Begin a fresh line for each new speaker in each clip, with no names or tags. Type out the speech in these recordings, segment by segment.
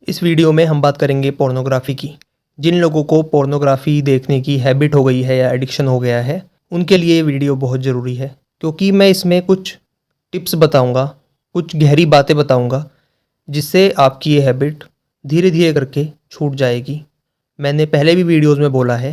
इस वीडियो में हम बात करेंगे पोर्नोग्राफी की। जिन लोगों को पोर्नोग्राफी देखने की हैबिट हो गई है या एडिक्शन हो गया है, उनके लिए ये वीडियो बहुत ज़रूरी है, क्योंकि मैं इसमें कुछ टिप्स बताऊंगा, कुछ गहरी बातें बताऊंगा, जिससे आपकी ये हैबिट धीरे धीरे करके छूट जाएगी। मैंने पहले भी वीडियोज़ में बोला है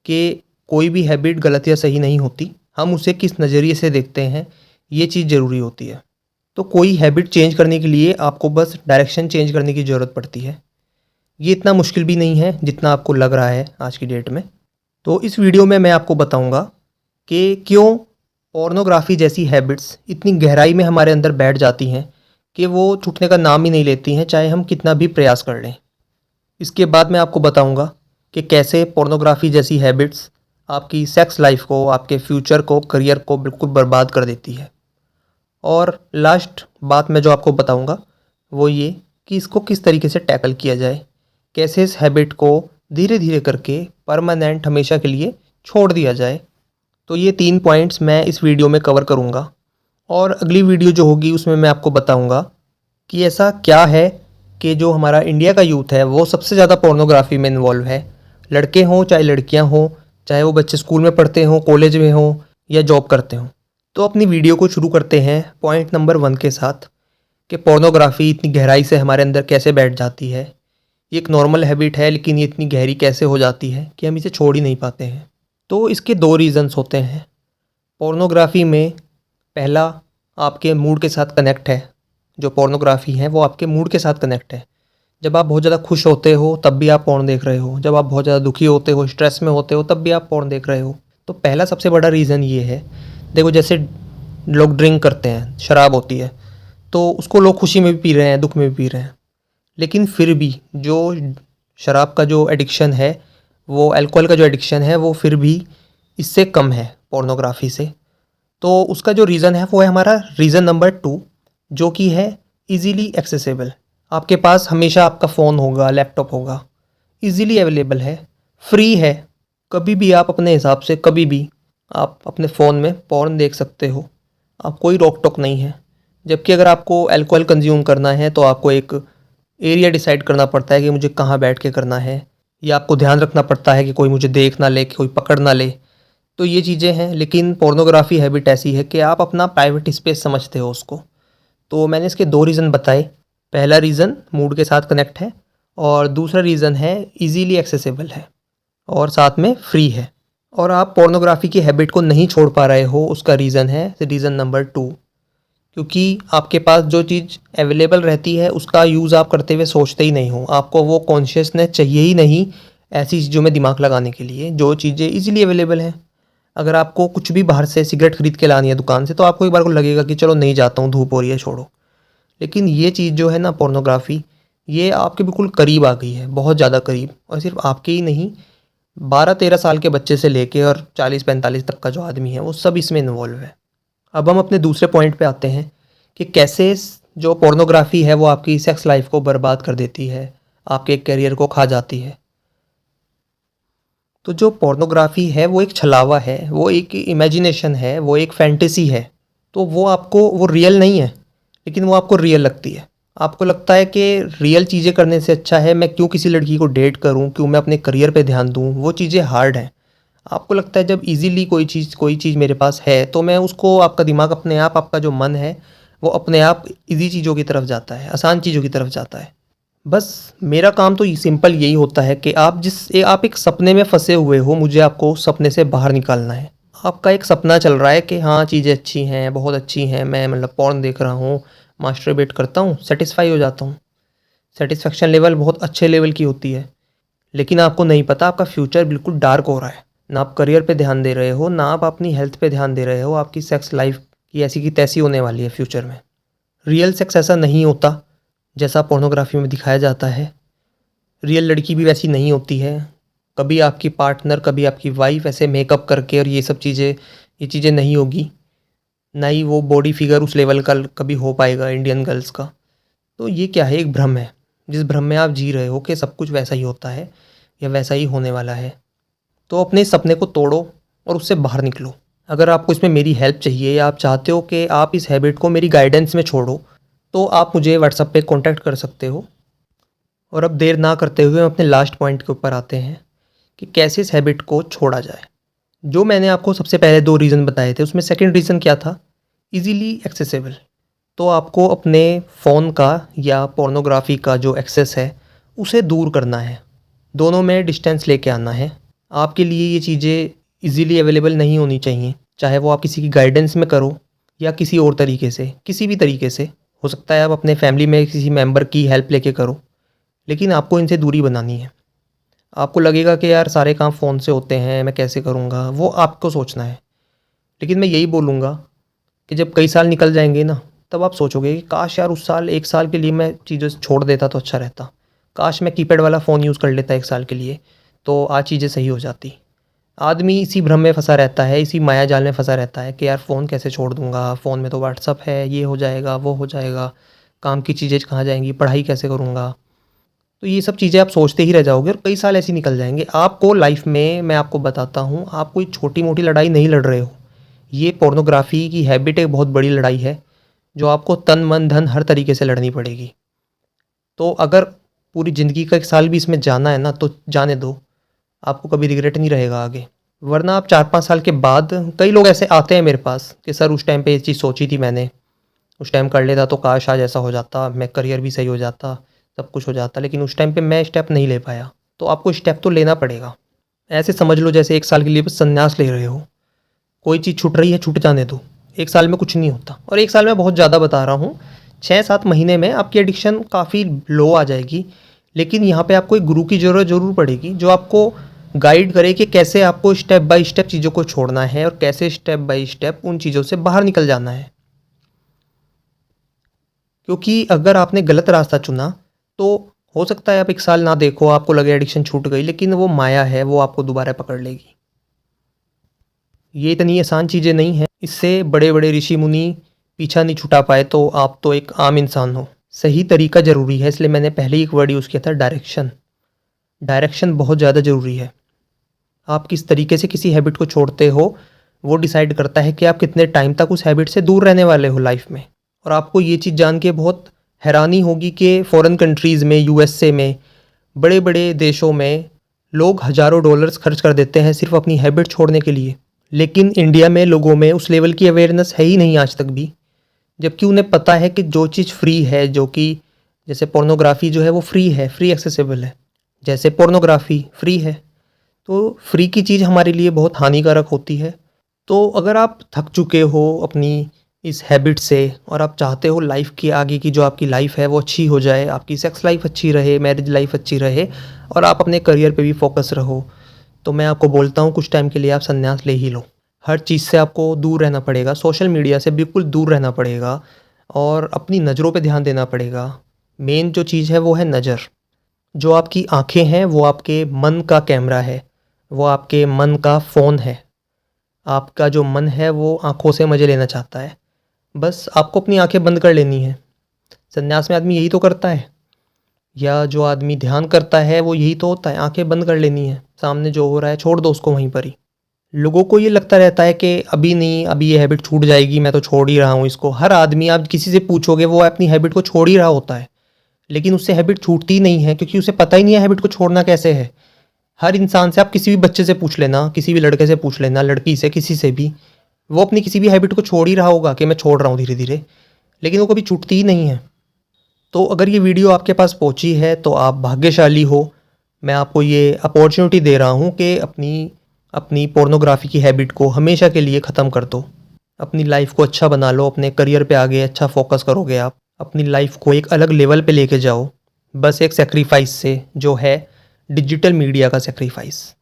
कि कोई भी हैबिट गलत या सही नहीं होती, हम उसे किस नज़रिए से देखते हैं, ये चीज़ ज़रूरी होती है। तो कोई हैबिट चेंज करने के लिए आपको बस डायरेक्शन चेंज करने की ज़रूरत पड़ती है। ये इतना मुश्किल भी नहीं है जितना आपको लग रहा है आज की डेट में। तो इस वीडियो में मैं आपको बताऊंगा कि क्यों पोर्नोग्राफी जैसी हैबिट्स इतनी गहराई में हमारे अंदर बैठ जाती हैं कि वो छूटने का नाम ही नहीं लेती हैं, चाहे हम कितना भी प्रयास कर लें। इसके बाद मैं आपको बताऊंगा कि कैसे पोर्नोग्राफी जैसी हैबिट्स आपकी सेक्स लाइफ को, आपके फ्यूचर को, करियर को बिल्कुल बर्बाद कर देती है। और लास्ट बात मैं जो आपको बताऊंगा वो ये कि इसको किस तरीके से टैकल किया जाए, कैसे इस हैबिट को धीरे धीरे करके परमानेंट हमेशा के लिए छोड़ दिया जाए। तो ये 3 पॉइंट्स मैं इस वीडियो में कवर करूँगा, और अगली वीडियो जो होगी उसमें मैं आपको बताऊँगा कि ऐसा क्या है कि जो हमारा इंडिया का यूथ है वो सबसे ज़्यादा पोर्नोग्राफी में इन्वॉल्व है। लड़के हों चाहे लड़कियाँ हों, चाहे वो बच्चे स्कूल में पढ़ते हों, कॉलेज में हों या जॉब करते हों। तो अपनी वीडियो को शुरू करते हैं पॉइंट नंबर 1 के साथ कि पोर्नोग्राफी इतनी गहराई से हमारे अंदर कैसे बैठ जाती है। ये एक नॉर्मल हैबिट है, लेकिन ये इतनी गहरी कैसे हो जाती है कि हम इसे छोड़ ही नहीं पाते हैं। तो इसके 2 रीज़न्स होते हैं। पोर्नोग्राफी में पहला आपके मूड के साथ कनेक्ट है। जो पोर्नोग्राफी है वो आपके मूड के साथ कनेक्ट है। जब आप बहुत ज़्यादा खुश होते हो तब भी आप पोर्न देख रहे हो, जब आप बहुत ज़्यादा दुखी होते हो, स्ट्रेस में होते हो, तब भी आप पोर्न देख रहे हो। तो पहला सबसे बड़ा रीज़न ये है। देखो, जैसे लोग ड्रिंक करते हैं, शराब होती है, तो उसको लोग खुशी में भी पी रहे हैं, दुख में भी पी रहे हैं, लेकिन फिर भी जो शराब का जो एडिक्शन है, वो अल्कोहल का जो एडिक्शन है, वो फिर भी इससे कम है पोर्नोग्राफी से। तो उसका जो रीज़न है वो है हमारा रीज़न नंबर 2, जो कि है इजीली एक्सेसिबल। आपके पास हमेशा आपका फ़ोन होगा, लैपटॉप होगा, इजीली अवेलेबल है, फ्री है। कभी भी आप अपने हिसाब से कभी भी आप अपने फ़ोन में पोर्न देख सकते हो, आप कोई रोक टोक नहीं है। जबकि अगर आपको अल्कोहल कंज्यूम करना है तो आपको एक एरिया डिसाइड करना पड़ता है कि मुझे कहाँ बैठ के करना है, या आपको ध्यान रखना पड़ता है कि कोई मुझे देख ना ले, कि कोई पकड़ ना ले। तो ये चीज़ें हैं। लेकिन पोर्नोग्राफी हैबिट ऐसी है कि आप अपना प्राइवेट स्पेस समझते हो उसको। तो मैंने इसके 2 रीज़न बताए। पहला रीज़न मूड के साथ कनेक्ट है, और दूसरा रीज़न है ईज़िली एक्सेसिबल है और साथ में फ्री है। और आप पोर्नोग्राफी की हैबिट को नहीं छोड़ पा रहे हो, उसका रीज़न है रीज़न नंबर 2, क्योंकि आपके पास जो चीज़ अवेलेबल रहती है उसका यूज़ आप करते हुए सोचते ही नहीं हो। आपको वो कॉन्शियसनेस चाहिए ही नहीं ऐसी चीज़ों में दिमाग लगाने के लिए जो चीज़ें इजीली अवेलेबल हैं। अगर आपको कुछ भी बाहर से सिगरेट खरीद के लानी है दुकान से, तो आपको एक बार को लगेगा कि चलो नहीं जाता हूँ, धूप हो रही है, छोड़ो। लेकिन ये चीज़ जो है ना, पोर्नोग्राफी, ये आपके बिल्कुल करीब आ गई है, बहुत ज़्यादा करीब। और सिर्फ आपके ही नहीं, 12-13 साल के बच्चे से लेके और 40-45 तक का जो आदमी है वो सब इसमें इन्वॉल्व है। अब हम अपने दूसरे पॉइंट पे आते हैं कि कैसे जो पोर्नोग्राफी है वो आपकी सेक्स लाइफ को बर्बाद कर देती है, आपके करियर को खा जाती है। तो जो पोर्नोग्राफी है वो एक छलावा है, वो एक इमेजिनेशन है, वो एक फैंटेसी है। तो वो आपको, वो रियल नहीं है, लेकिन वो आपको रियल लगती है। आपको लगता है कि रियल चीज़ें करने से अच्छा है मैं क्यों किसी लड़की को डेट करूं, क्यों मैं अपने करियर पे ध्यान दूं। वो चीज़ें हार्ड हैं। आपको लगता है जब इजीली कोई चीज़ मेरे पास है तो मैं उसको, आपका दिमाग अपने आप, आपका जो मन है वो अपने आप इजी चीज़ों की तरफ जाता है, आसान चीज़ों की तरफ जाता है। बस मेरा काम तो सिंपल यही होता है कि आप एक सपने में फंसे हुए हो, मुझे आपको उस सपने से बाहर निकालना है। आपका एक सपना चल रहा है कि हाँ चीज़ें अच्छी हैं, बहुत अच्छी हैं, मैं मतलब पोर्न देख रहा हूँ, मास्टरबेट करता हूँ, सेटिस्फाई हो जाता हूँ। सेटिस्फेक्शन लेवल बहुत अच्छे लेवल की होती है। लेकिन आपको नहीं पता आपका फ्यूचर बिल्कुल डार्क हो रहा है। ना आप करियर पे ध्यान दे रहे हो, ना आप अपनी हेल्थ पे ध्यान दे रहे हो। आपकी सेक्स लाइफ की ऐसी की तैसी होने वाली है फ्यूचर में। रियल सेक्स ऐसा नहीं होता जैसा पोर्नोग्राफी में दिखाया जाता है। रियल लड़की भी वैसी नहीं होती है। कभी आपकी पार्टनर, कभी आपकी वाइफ ऐसे मेकअप करके और ये सब चीज़ें, ये चीज़ें नहीं होगी। ना ही वो बॉडी फिगर उस लेवल का कभी हो पाएगा इंडियन गर्ल्स का। तो ये क्या है, एक भ्रम है। जिस भ्रम में आप जी रहे हो कि सब कुछ वैसा ही होता है या वैसा ही होने वाला है, तो अपने सपने को तोड़ो और उससे बाहर निकलो। अगर आपको इसमें मेरी हेल्प चाहिए या आप चाहते हो कि आप इस हैबिट को मेरी गाइडेंस में छोड़ो, तो आप मुझे व्हाट्सएप पे कांटेक्ट कर सकते हो। और अब देर ना करते हुए हम अपने लास्ट पॉइंट के ऊपर आते हैं कि कैसे इस हैबिट को छोड़ा जाए। जो मैंने आपको सबसे पहले 2 रीज़न बताए थे, उसमें सेकंड रीज़न क्या था? Easily accessible. तो आपको अपने फ़ोन का या पोर्नोग्राफ़ी का जो एक्सेस है, उसे दूर करना है। दोनों में डिस्टेंस लेके आना है। आपके लिए ये चीज़ें ईज़िली अवेलेबल नहीं होनी चाहिए, चाहे वो आप किसी की गाइडेंस में करो या किसी और तरीके से, किसी भी तरीके से। हो सकता है आप अपने फैमिली में किसी मेंबर की हेल्प लेके करो, लेकिन आपको इनसे दूरी बनानी है। आपको लगेगा कि यार सारे काम फ़ोन से होते हैं, मैं कैसे करूँगा? वो आपको सोचना है। लेकिन मैं यही बोलूँगा कि जब कई साल निकल जाएँगे ना, तब आप सोचोगे कि काश यार उस साल 1 साल के लिए मैं चीज़ें छोड़ देता तो अच्छा रहता। काश मैं कीपैड वाला फ़ोन यूज़ कर लेता 1 साल के लिए, तो आज चीज़ें सही हो जाती। आदमी इसी भ्रम में फँसा रहता है, इसी माया जाल में फँसा रहता है कि यार फ़ोन कैसे छोड़ दूँगा? फ़ोन में तो व्हाट्सएप है, ये हो जाएगा, वो हो जाएगा, काम की चीज़ें कहाँ जाएँगी, पढ़ाई कैसे करूँगा? तो ये सब चीज़ें आप सोचते ही रह जाओगे और कई साल ऐसे ही निकल जाएँगे। आपको लाइफ़ में मैं आपको बताता हूँ, आप कोई छोटी-मोटी लड़ाई नहीं लड़ रहे हो। ये पोर्नोग्राफ़ी की हैबिट एक बहुत बड़ी लड़ाई है, जो आपको तन, मन, धन हर तरीके से लड़नी पड़ेगी। तो अगर पूरी ज़िंदगी का 1 साल भी इसमें जाना है ना, तो जाने दो। आपको कभी रिग्रेट नहीं रहेगा आगे। वरना आप 4-5 साल के बाद कई लोग ऐसे आते हैं मेरे पास कि सर उस टाइम पे ये चीज़ सोची थी मैंने, उस टाइम कर लेता तो काश आज ऐसा हो जाता, मैं करियर भी सही हो जाता, सब कुछ हो जाता, लेकिन उस टाइम पे मैं स्टेप नहीं ले पाया। तो आपको स्टेप तो लेना पड़ेगा। ऐसे समझ लो जैसे 1 साल के लिए बस संन्यास ले रहे हो। कोई चीज़ छूट रही है, छूट जाने दो। 1 साल में कुछ नहीं होता और 1 साल में बहुत ज़्यादा बता रहा हूँ। 6-7 महीने में आपकी एडिक्शन काफ़ी लो आ जाएगी। लेकिन यहाँ पे आपको एक गुरु की ज़रूरत ज़रूर पड़ेगी, जो आपको गाइड करे कि कैसे आपको स्टेप बाय स्टेप चीज़ों को छोड़ना है और कैसे स्टेप बाय स्टेप उन चीज़ों से बाहर निकल जाना है। क्योंकि अगर आपने गलत रास्ता चुना, तो हो सकता है आप 1 साल ना देखो, आपको लगे एडिक्शन छूट गई, लेकिन वो माया है, वो आपको दोबारा पकड़ लेगी। ये इतनी आसान चीज़ें नहीं हैं। इससे बड़े-बड़े ऋषि-मुनि पीछा नहीं छुटा पाए, तो आप तो एक आम इंसान हो। सही तरीका ज़रूरी है, इसलिए मैंने पहले ही एक वर्ड यूज़ किया था, डायरेक्शन। डायरेक्शन बहुत ज़्यादा ज़रूरी है। आप किस तरीके से किसी हैबिट को छोड़ते हो, वो डिसाइड करता है कि आप कितने टाइम तक उस हैबिट से दूर रहने वाले हो लाइफ़ में। और आपको ये चीज़ जान के बहुत हैरानी होगी कि फ़ॉरेन कंट्रीज़ में, यूएसए में, बड़े-बड़े देशों में लोग हज़ारों डॉलर्स खर्च कर देते हैं सिर्फ़ अपनी हैबिट छोड़ने के लिए। लेकिन इंडिया में लोगों में उस लेवल की अवेयरनेस है ही नहीं आज तक भी। जबकि उन्हें पता है कि जो चीज़ फ्री है, जो कि जैसे पोर्नोग्राफ़ी जो है वो फ्री है, फ्री एक्सेसिबल है। जैसे पोर्नोग्राफ़ी फ्री है, तो फ्री की चीज़ हमारे लिए बहुत हानिकारक होती है। तो अगर आप थक चुके हो अपनी इस हैबिट से और आप चाहते हो लाइफ़ की आगे की जो आपकी लाइफ़ है वो अच्छी हो जाए, आपकी सेक्स लाइफ़ अच्छी रहे, मैरिज लाइफ़ अच्छी रहे और आप अपने करियर पे भी फ़ोकस रहो, तो मैं आपको बोलता हूँ कुछ टाइम के लिए आप संन्यास ले ही लो। हर चीज़ से आपको दूर रहना पड़ेगा, सोशल मीडिया से बिल्कुल दूर रहना पड़ेगा और अपनी नज़रों पे ध्यान देना पड़ेगा। मेन जो चीज़ है वो है नज़र। जो आपकी आँखें हैं वो आपके मन का कैमरा है, वो आपके मन का फ़ोन है। आपका जो मन है वो आँखों से मज़े लेना चाहता है। बस आपको अपनी आँखें बंद कर लेनी है। संन्यास में आदमी यही तो करता है, या जो आदमी ध्यान करता है वो यही तो होता है, आँखें बंद कर लेनी है। सामने जो हो रहा है छोड़ दो उसको वहीं पर ही। लोगों को ये लगता रहता है कि अभी नहीं, अभी ये हैबिट छूट जाएगी, मैं तो छोड़ ही रहा हूँ इसको। हर आदमी आप किसी से पूछोगे वो अपनी हैबिट को छोड़ ही रहा होता है, लेकिन उससे हैबिट छूटती नहीं है क्योंकि उसे पता ही नहीं है हैबिट को छोड़ना कैसे है। हर इंसान से, आप किसी भी बच्चे से पूछ लेना, किसी भी लड़के से पूछ लेना, लड़की से, किसी से भी, वो अपनी किसी भी हैबिट को छोड़ ही रहा होगा कि मैं छोड़ रहा हूँ धीरे-धीरे, लेकिन वो कभी छूटती ही नहीं है। तो अगर ये वीडियो आपके पास पहुँची है तो आप भाग्यशाली हो। मैं आपको ये अपॉर्चुनिटी दे रहा हूँ कि अपनी अपनी पोर्नोग्राफ़ी की हैबिट को हमेशा के लिए ख़त्म कर दो। अपनी लाइफ़ को अच्छा बना लो, अपने करियर पे आगे अच्छा फ़ोकस करोगे आप। अपनी लाइफ़ को एक अलग लेवल पे लेके जाओ, बस एक सैक्रिफ़ाइस से, जो है डिजिटल मीडिया का सैक्रिफ़ाइस।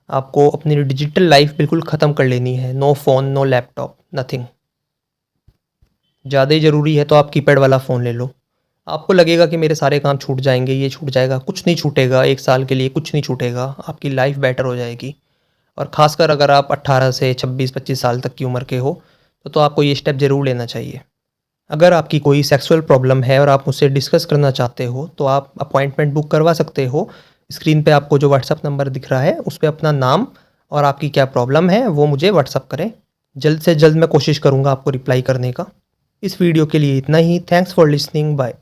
आपको अपनी डिजिटल लाइफ़ बिल्कुल ख़त्म कर लेनी है। No phone, no laptop, nothing. ज़्यादा ही ज़रूरी है तो आप कीपैड वाला फ़ोन ले लो। आपको लगेगा कि मेरे सारे काम छूट जाएँगे, ये छूट जाएगा, कुछ नहीं छूटेगा। 1 साल के लिए कुछ नहीं छूटेगा, आपकी लाइफ़ बेटर हो जाएगी। और ख़ासकर अगर आप 18 से 26-25 साल तक की उम्र के हो, तो आपको ये स्टेप ज़रूर लेना चाहिए। अगर आपकी कोई सेक्सुअल प्रॉब्लम है और आप मुझसे डिस्कस करना चाहते हो, तो आप अपॉइंटमेंट बुक करवा सकते हो। स्क्रीन पे आपको जो व्हाट्सएप नंबर दिख रहा है, उस पे अपना नाम और आपकी क्या प्रॉब्लम है, वो मुझे व्हाट्सएप करें। जल्द से जल्द मैं कोशिश करूँगा आपको रिप्लाई करने का। इस वीडियो के लिए इतना ही। Thanks for listening. बाय।